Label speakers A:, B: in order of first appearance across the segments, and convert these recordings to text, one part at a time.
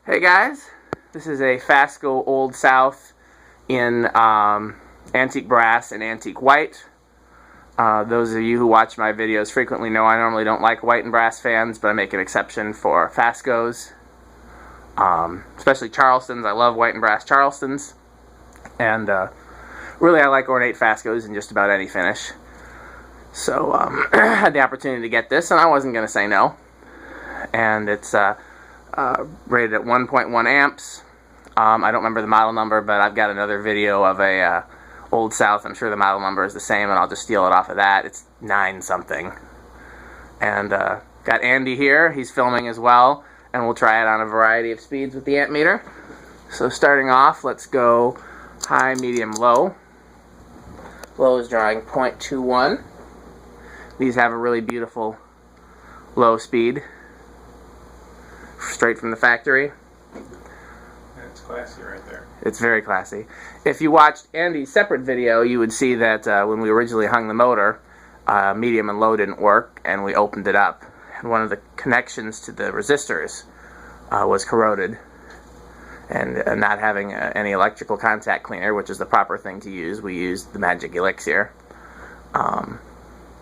A: Hey guys, this is a FASCO Old South in antique brass and antique white. Those of you who watch my videos frequently know I normally don't like white and brass fans, but I make an exception for FASCOs, especially Charlestons. I love white and brass Charlestons, and really I like ornate FASCOs in just about any finish. So I had the opportunity to get this, and I wasn't going to say no. And it's rated at 1.1 amps. I don't remember the model number, but I've got another video of a Old South. I'm sure the model number is the same, and I'll just steal it off of that. It's 9 something. And got Andy here. He's filming as well, and we'll try it on a variety of speeds with the amp meter. So starting off, let's go high, medium, low. Low is drawing 0.21. These have a really beautiful low speed, straight from the factory.
B: It's classy right there.
A: It's very classy. If you watched Andy's separate video, you would see that when we originally hung the motor, medium and low didn't work, and we opened it up. And one of the connections to the resistors was corroded. And not having any electrical contact cleaner, which is the proper thing to use, we used the Magic Elixir,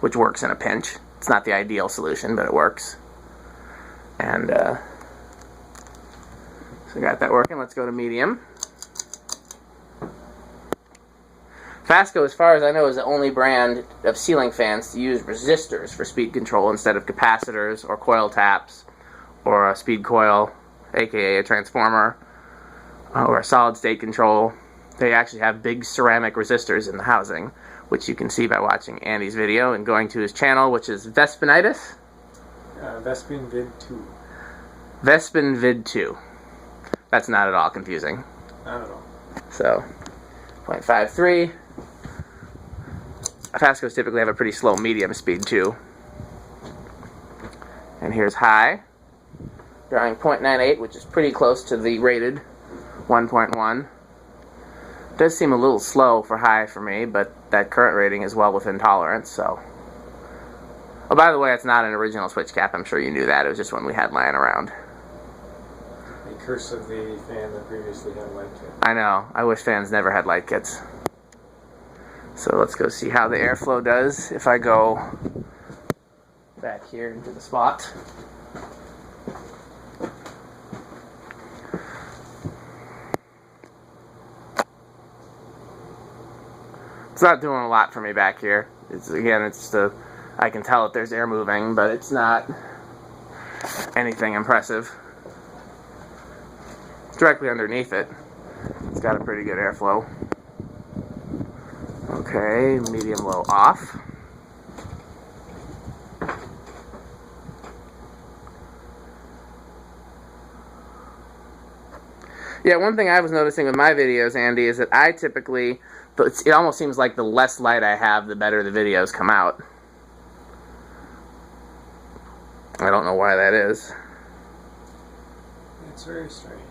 A: which works in a pinch. It's not the ideal solution, but it works. And so we got that working. Let's go to medium. FASCO, as far as I know, is the only brand of ceiling fans to use resistors for speed control instead of capacitors or coil taps or a speed coil, aka a transformer, or a solid state control. They actually have big ceramic resistors in the housing, which you can see by watching Andy's video and going to his channel, which is Vespinitis?
B: Vespin Vid 2.
A: Vespin Vid 2. That's not at all confusing.
B: Not at all.
A: So, 0.53. FASCOs typically have a pretty slow medium speed too. And here's high, drawing 0.98, which is pretty close to the rated 1.1. Does seem a little slow for high for me, but that current rating is well within tolerance, so. Oh, by the way, it's not an original switch cap. I'm sure you knew that. It was just one we had lying around.
B: The curse of the fan that previously had a light kit.
A: I know. I wish fans never had light kits. So let's go see how the airflow does if I go back here into the spot. It's not doing a lot for me back here. I can tell that there's air moving, but it's not anything impressive. Directly underneath it, it's got a pretty good airflow. Okay, medium low off. Yeah, one thing I was noticing with my videos, Andy, is that I typically, it almost seems like the less light I have, the better the videos come out. I don't know why that is.
B: It's very strange.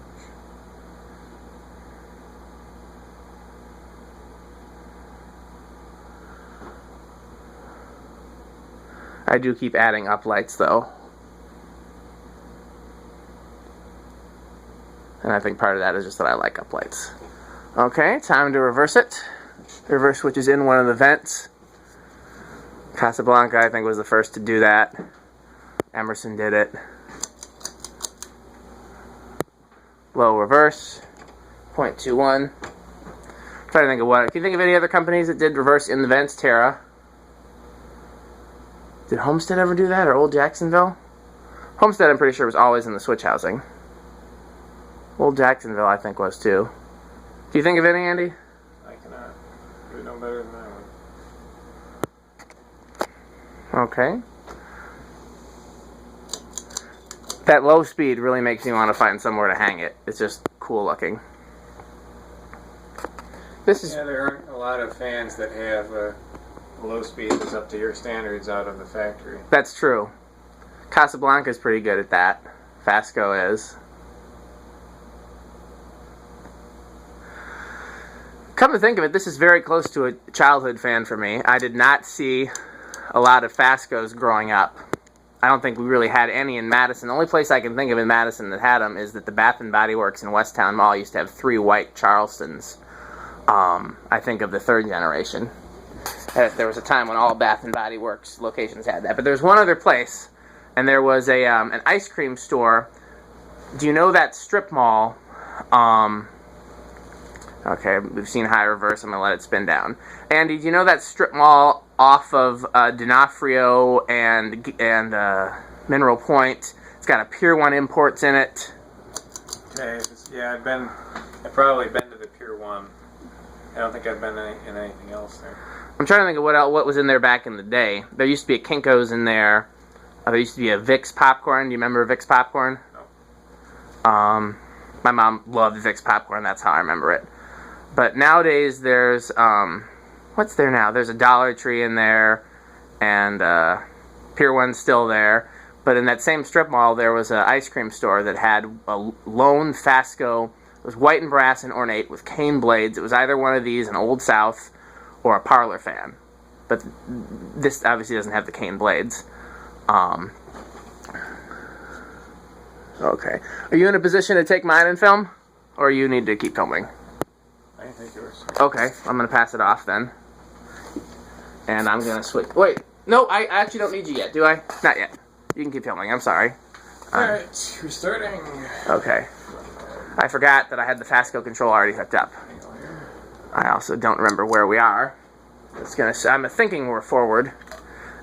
A: I do keep adding up lights though. And I think part of that is just that I like up lights. Okay, time to reverse it. The reverse switch is in one of the vents. Casablanca, I think, was the first to do that. Emerson did it. Low reverse, 0.21. Try to think of what. Can you think of any other companies that did reverse in the vents? Terra. Did Homestead ever do that, or Old Jacksonville? Homestead, I'm pretty sure, was always in the switch housing. Old Jacksonville, I think, was too. Do you think of any, Andy?
B: I cannot. You would know better than I would.
A: Okay. That low speed really makes me want to find somewhere to hang it. It's just cool looking.
B: Yeah, there aren't a lot of fans that have low speed that's up to your standards out of the factory.
A: That's true. Casablanca is pretty good at that. FASCO is. Come to think of it, this is very close to a childhood fan for me. I did not see a lot of FASCOs growing up. I don't think we really had any in Madison. The only place I can think of in Madison that had them is that the Bath & Body Works in Westtown Mall used to have 3 white Charlestons. I think of the 3rd generation. There was a time when all Bath & Body Works locations had that. But there was one other place, and there was an ice cream store. Do you know that strip mall? Okay, we've seen high reverse. I'm going to let it spin down. Andy, do you know that strip mall off of D'Onofrio and Mineral Point? It's got a Pier 1 Imports in it.
B: Okay, yeah, I've probably been to the Pier 1. I don't think I've been in anything else there.
A: I'm trying to think of what was in there back in the day. There used to be a Kinko's in there. There used to be a Vicks popcorn. Do you remember Vicks popcorn?
B: No.
A: My mom loved Vicks popcorn. That's how I remember it. But nowadays there's what's there now? There's a Dollar Tree in there, and Pier 1's still there. But in that same strip mall, there was an ice cream store that had a lone FASCO. It was white and brass and ornate with cane blades. It was either one of these, an Old South, or a Parlor Fan. But this obviously doesn't have the cane blades. Okay. Are you in a position to take mine and film? Or you need to keep filming?
B: I can take yours.
A: Okay, I'm going to pass it off then. And I'm going to switch. Wait, no, I actually don't need you yet, do I? Not yet. You can keep filming, I'm sorry.
B: Alright, restarting.
A: Okay. I forgot that I had the FASCO control already hooked up. I also don't remember where we are. I'm thinking we're forward.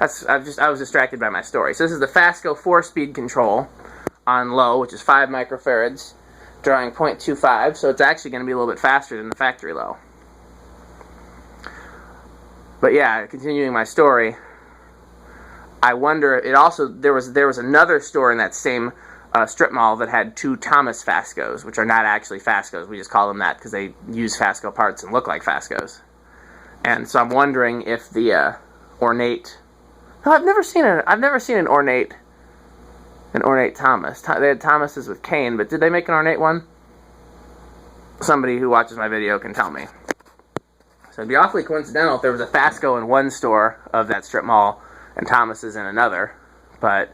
A: I was distracted by my story. So this is the FASCO 4-speed control on low, which is 5 microfarads, drawing 0.25, so it's actually going to be a little bit faster than the factory low. But yeah, continuing my story, I wonder, there was another store in that same strip mall that had 2 Thomas FASCOs, which are not actually FASCOs. We just call them that because they use FASCO parts and look like FASCOs. And so I'm wondering if the Ornate. No, I've never seen an Ornate Thomas. They had Thomases with cane, but did they make an Ornate one? Somebody who watches my video can tell me. So it'd be awfully coincidental if there was a FASCO in one store of that strip mall and Thomas's in another. But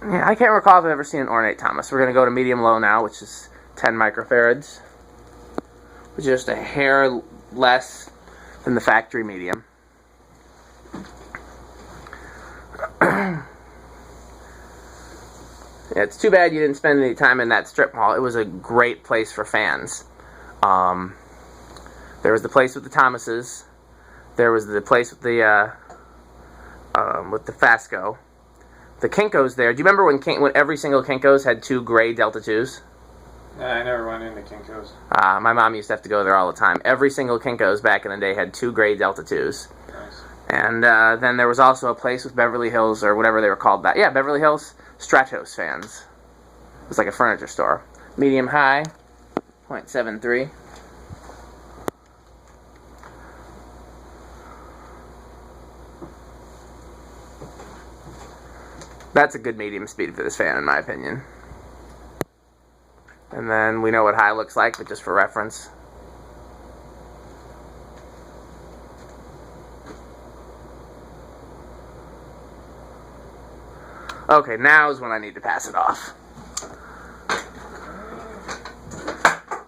A: yeah, I can't recall if I've ever seen an Ornate Thomas. We're going to go to medium low now, which is 10 microfarads, which is just a hair less than the factory medium. Yeah, it's too bad you didn't spend any time in that strip mall. It was a great place for fans. There was the place with the Thomases. There was the place with the FASCO. The Kinko's there. Do you remember when every single Kinko's had 2 gray Delta 2s?
B: I never went into Kinko's.
A: My mom used to have to go there all the time. Every single Kinko's back in the day had 2 gray Delta 2s.
B: Nice.
A: And then there was also a place with Beverly Hills, or whatever they were called. Yeah, Beverly Hills Stratos fans. It was like a furniture store. Medium high, 0.73. That's a good medium speed for this fan, in my opinion. And then we know what high looks like, but just for reference. Okay, now is when I need to pass it off.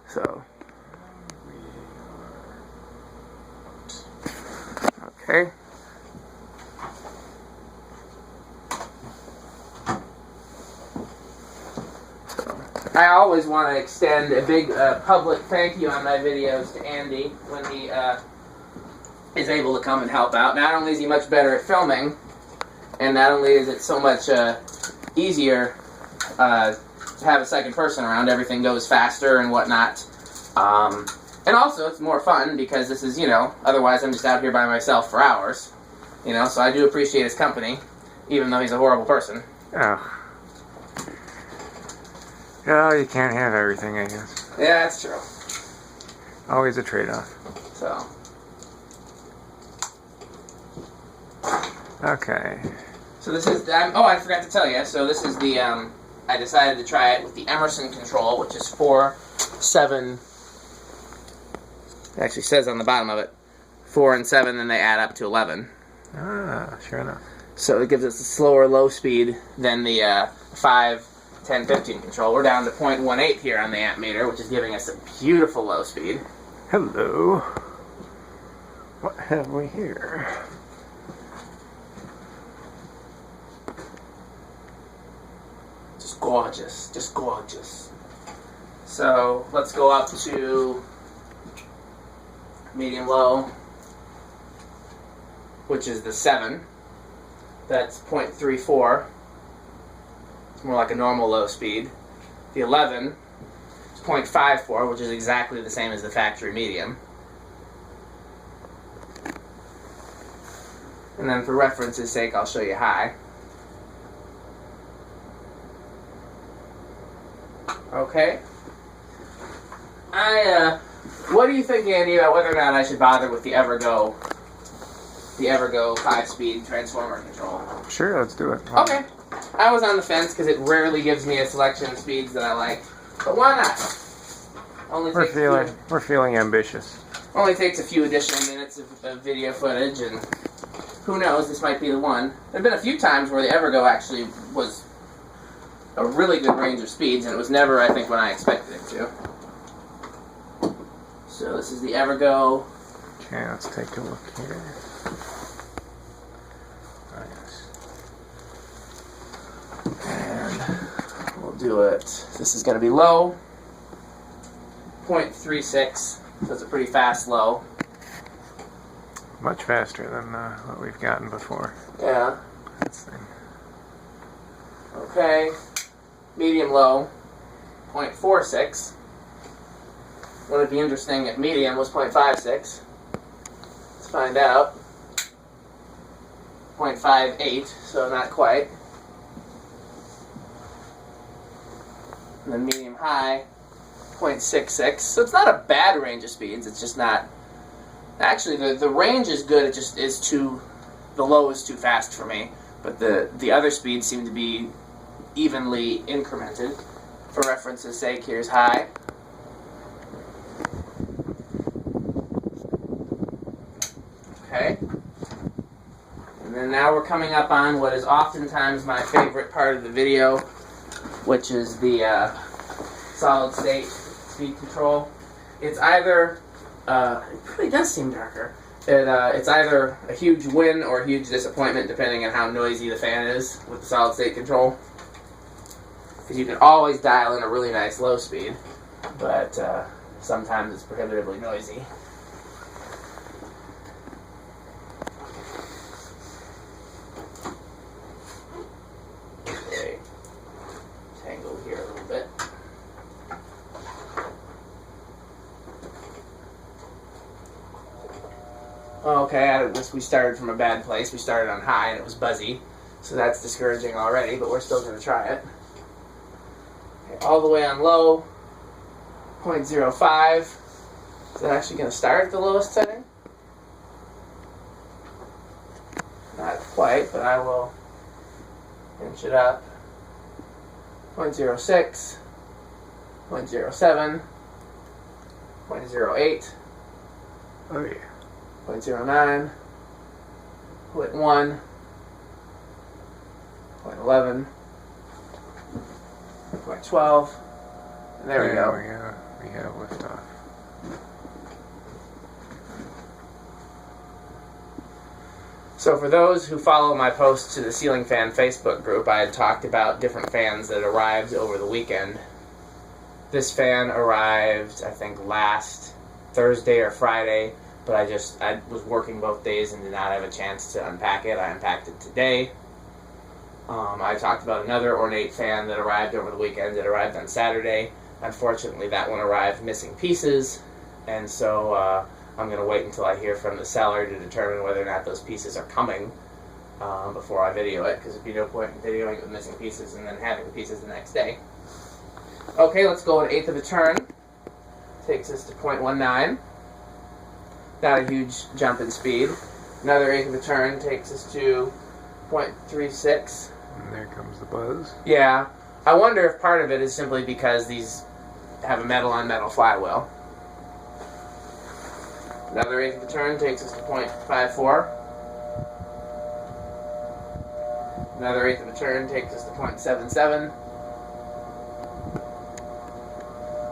A: So. Okay. I always want to extend a big public thank you on my videos to Andy when he is able to come and help out. Not only is he much better at filming, and not only is it so much easier to have a second person around, everything goes faster and whatnot. And also it's more fun because this is, otherwise I'm just out here by myself for hours. So I do appreciate his company, even though he's a horrible person.
B: Oh. Oh, you can't have everything, I guess.
A: Yeah, that's true.
B: Always a trade-off.
A: So.
B: Okay.
A: So this is, I forgot to tell you, so this is the, I decided to try it with the Emerson control, which is 4, 7, it actually says on the bottom of it, 4 and 7, then they add up to 11.
B: Ah, sure enough.
A: So it gives us a slower low speed than the 5, 10, 15 control. We're down to 0.18 here on the amp meter, which is giving us a beautiful low speed.
B: Hello. What have we here?
A: Just gorgeous. Just gorgeous. So let's go up to medium low, which is the 7. That's 0.34. It's more like a normal low speed. The 11 is 0.54, which is exactly the same as the factory medium. And then for reference's sake, I'll show you high. Okay. What do you think, Andy, about whether or not I should bother with the Evergo 5-speed transformer control?
B: Sure, let's do it.
A: Okay. I was on the fence because it rarely gives me a selection of speeds that I like. But why not?
B: We're feeling ambitious.
A: Only takes a few additional minutes of video footage, and who knows, this might be the one. There have been a few times where the Evergo actually was a really good range of speeds, and it was never, I think, when I expected it to. So this is the Evergo.
B: Okay, let's take a look here. Nice.
A: And we'll do it. This is going to be low. 0.36. So it's a pretty fast low.
B: Much faster than what we've gotten before.
A: Yeah.
B: This thing.
A: Okay. Medium low. 0.46. Would it be interesting if medium was 0.56? Let's find out. 0.58, so not quite. And then medium high, 0.66. So it's not a bad range of speeds, it's just not... Actually, the range is good, it just is too... The low is too fast for me. But the other speeds seem to be evenly incremented. For reference's sake, here's high. Okay. And then now we're coming up on what is oftentimes my favorite part of the video, which is the solid state speed control. It's either, it really does seem darker. It's either a huge win or a huge disappointment depending on how noisy the fan is with the solid state control. Because you can always dial in a really nice low speed, but sometimes it's prohibitively noisy. Tangle here a little bit. Okay, I guess we started from a bad place. We started on high and it was buzzy, so that's discouraging already, but we're still going to try it. Okay, all the way on low, 0.05. Is that actually going to start at the lowest setting? Not quite, but I will inch it up. 0.06, 0.07, 0.08,
B: Oh yeah.
A: 0.09, 0.1, 0.11, 0.12, and there we go.
B: We have liftoff.
A: So for those who follow my posts to the Ceiling Fan Facebook group, I had talked about different fans that arrived over the weekend. This fan arrived, I think, last Thursday or Friday, but I was working both days and did not have a chance to unpack it. I unpacked it today. I talked about another Ornate fan that arrived over the weekend. It arrived on Saturday. Unfortunately, that one arrived missing pieces, and so I'm going to wait until I hear from the seller to determine whether or not those pieces are coming before I video it, because there'd be no point in videoing it with missing pieces and then having the pieces the next day. Okay, let's go 1/8 of a turn. Takes us to 0.19. Not a huge jump in speed. Another 1/8 of a turn takes us to 0.36.
B: And there comes the buzz.
A: Yeah. I wonder if part of it is simply because these have a metal-on-metal flywheel. Another 1/8 of a turn takes us to 0.54. Another eighth of a turn takes us to 0.77.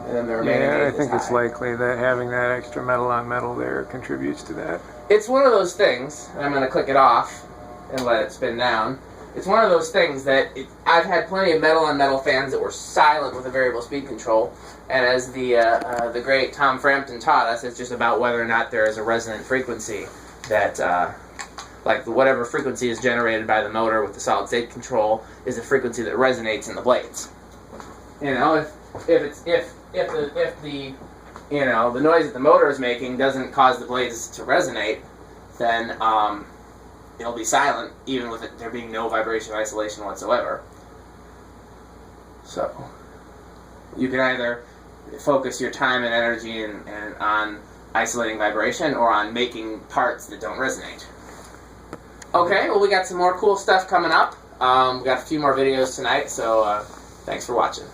A: And then the remaining
C: Yeah, I
A: eighth
C: think
A: is
C: it's
A: high.
C: likely that having that extra metal on metal there contributes to that.
A: It's one of those things, and I'm going to click it off and let it spin down. It's one of those things that I've had plenty of metal on metal fans that were silent with a variable speed control, and as the great Tom Frampton taught us, it's just about whether or not there is a resonant frequency that, like whatever frequency is generated by the motor with the solid state control, is a frequency that resonates in the blades. You know, if the the noise that the motor is making doesn't cause the blades to resonate, then it'll be silent, even with there being no vibration isolation whatsoever. So you can either focus your time and energy and on isolating vibration or on making parts that don't resonate. Okay, well, we got some more cool stuff coming up. We got a few more videos tonight, so thanks for watching.